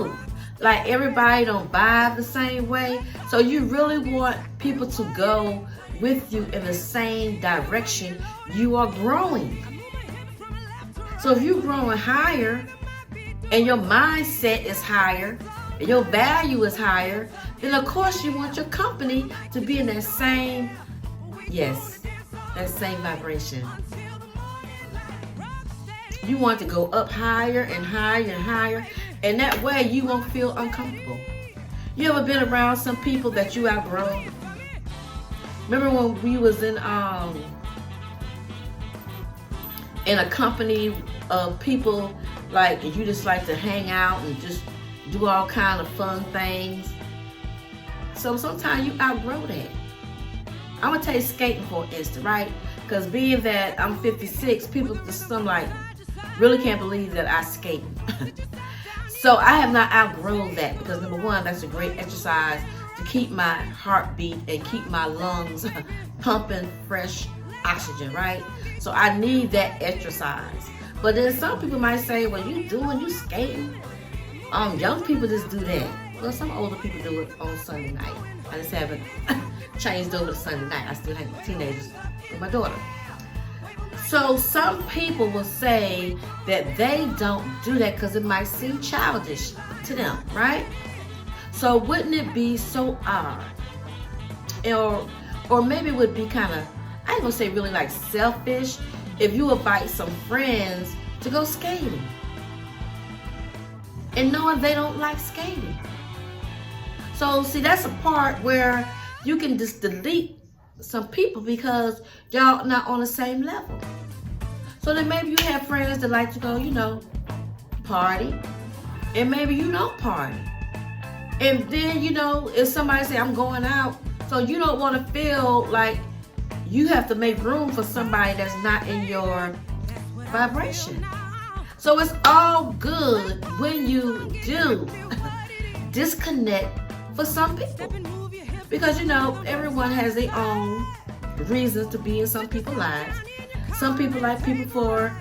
too. Like everybody don't vibe the same way. So you really want people to go with you in the same direction you are growing. So if you're growing higher and your mindset is higher and your value is higher, then of course you want your company to be in that same, yes, that same vibration. You want to go up higher and higher and higher, and that way you won't feel uncomfortable. You ever been around some people that you outgrow? Remember when we was in a company of people, like you just like to hang out and just do all kind of fun things? So sometimes you outgrow that. I'm gonna take skating for instance, right? Because being that I'm 56, people just some like really can't believe that I skate. So I have not outgrown that because number one, that's a great exercise to keep my heartbeat and keep my lungs pumping fresh oxygen, right? So I need that exercise. But then some people might say, well, you skating? Young people just do that. Well, some older people do it on Sunday night. I just haven't changed over to Sunday night. I still have teenagers with my daughter. So some people will say that they don't do that because it might seem childish to them, right? So wouldn't it be so odd? Or maybe it would be kind of, I ain't gonna say really like selfish, if you invite some friends to go skating and knowing they don't like skating. So see, that's a part where you can just delete some people because y'all not on the same level. So then maybe you have friends that like to go, party, and maybe you don't party. And then, if somebody say, I'm going out, so you don't want to feel like you have to make room for somebody that's not in your vibration. So it's all good when you do disconnect for some people. Because, everyone has their own reasons to be in some people's lives. Some people like people for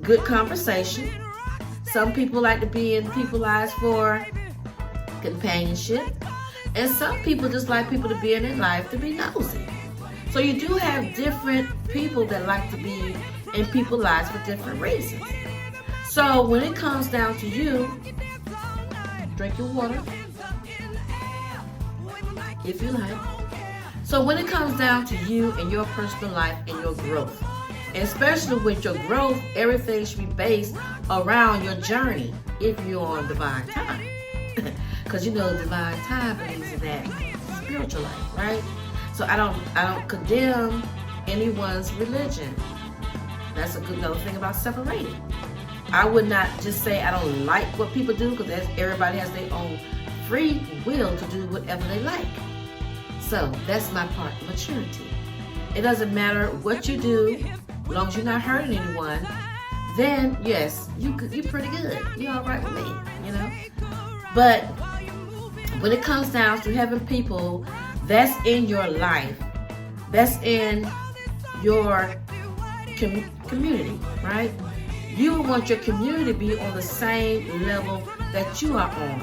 good conversation. Some people like to be in people's lives for companionship. And some people just like people to be in their life to be nosy. So you do have different people that like to be in people's lives for different reasons. So when it comes down to you, drink your water, if you like. So when it comes down to you and your personal life and your growth, and especially with your growth, everything should be based around your journey if you're on divine time. Because divine time believes in that spiritual life, right? So I don't condemn anyone's religion. That's another thing about separating. I would not just say I don't like what people do because everybody has their own free will to do whatever they like. So that's my part, maturity. It doesn't matter what you do, as long as you're not hurting anyone, then yes, you're pretty good. You're all right with me, But when it comes down to having people that's in your life, that's in your community, right? You want your community to be on the same level that you are on.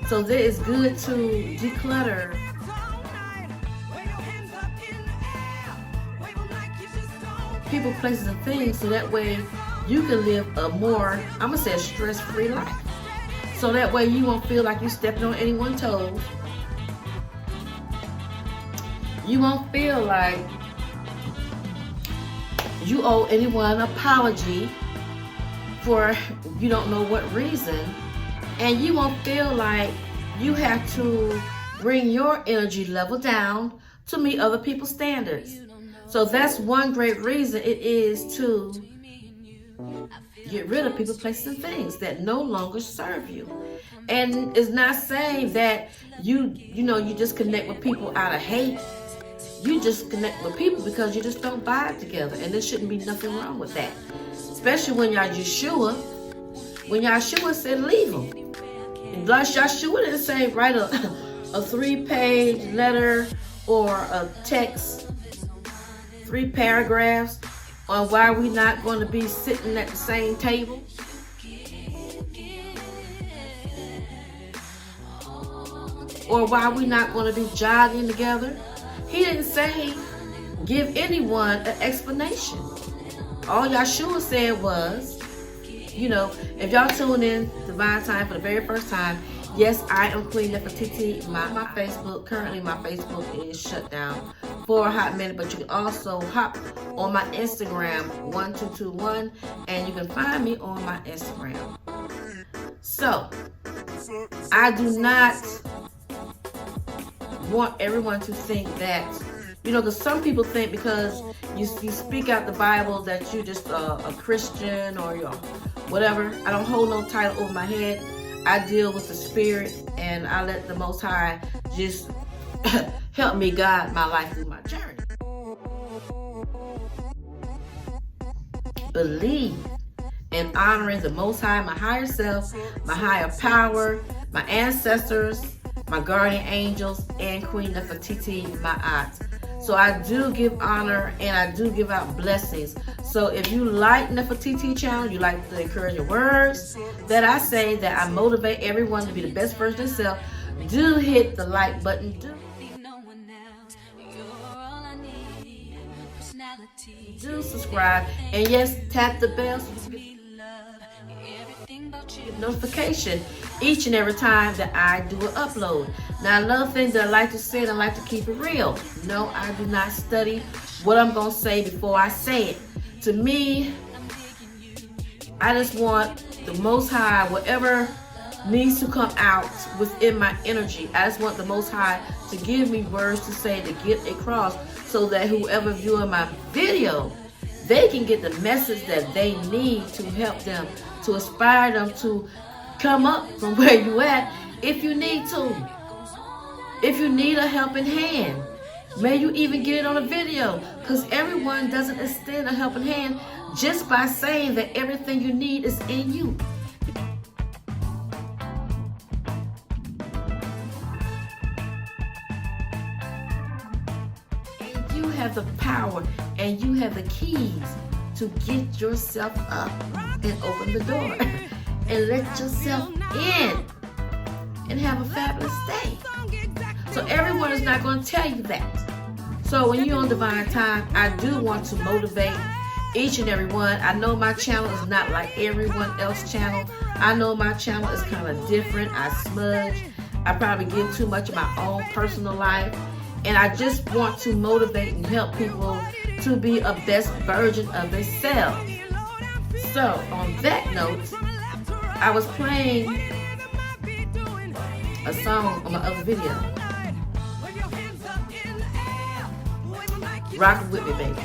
So it is good to declutter people, places, and things so that way you can live a more, I'm going to say a stress-free life. So that way you won't feel like you're stepping on anyone's toes. You won't feel like you owe anyone an apology for you don't know what reason. And you won't feel like you have to bring your energy level down to meet other people's standards. So that's one great reason it is to get rid of people, places, and things that no longer serve you. And it's not saying that you just connect with people out of hate. You just connect with people because you just don't vibe together. And there shouldn't be nothing wrong with that. Especially when y'all Yeshua. When Yeshua said leave them. And Yeshua didn't say write a 3-page letter or a text, 3 paragraphs on why we're not going to be sitting at the same table. or why we're not going to be jogging together. He didn't say give anyone an explanation. All Yahshua said was, you know, if y'all tune in Divine Time for the very first time, yes, I am Queen Nefertiti. My Facebook, currently my Facebook is shut down for a hot minute, but you can also hop on my Instagram, 1221, and you can find me on my Instagram. So, I do not want everyone to think that, you know, because some people think because you speak out the Bible that you're just a Christian or you're whatever. I don't hold no title over my head. I deal with the spirit, and I let the Most High just help me guide my life through my journey. Believe in honoring the Most High, my higher self, my higher power, my ancestors, my guardian angels, and Queen Nefertiti, my aunt. So I do give honor and I do give out blessings. So if you like Nefertiti channel, you like the encouraging words that I say, that I motivate everyone to be the best version of themselves, do hit the like button. Do subscribe, and yes, tap the bell so you get notification each and every time that I do an upload. Now, another thing that I like to say, and I like to keep it real. No, I do not study what I'm going to say before I say it. To me, I just want the Most High, whatever needs to come out within my energy, I just want the Most High to give me words to say, to get across, so that whoever viewing my video, they can get the message that they need to help them, to inspire them to come up from where you at if you need to. If you need a helping hand, may you even get it on a video, because everyone doesn't extend a helping hand just by saying that everything you need is in you. And you have the power and you have the keys to get yourself up and open the door and let yourself in and have a fabulous day. So everyone is not going to tell you that. So when you're on Divine Time, I do want to motivate each and every one. I know my channel is not like everyone else's channel. I know my channel is kind of different. I smudge. I probably give too much of my own personal life. And I just want to motivate and help people to be a best version of themselves. So on that note, I was playing a song on my other video. Rock with me, baby.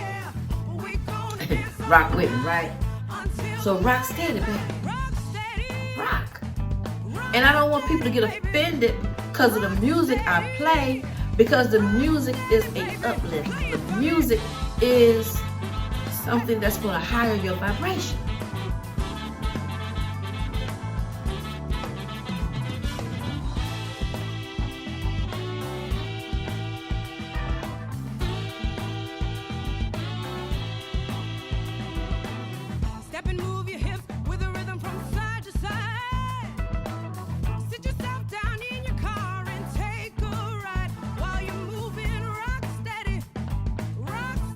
Rock with me, right? So rock steady, baby. Rock. And I don't want people to get offended because of the music I play, because the music is a uplift. The music is something that's going to higher your vibration.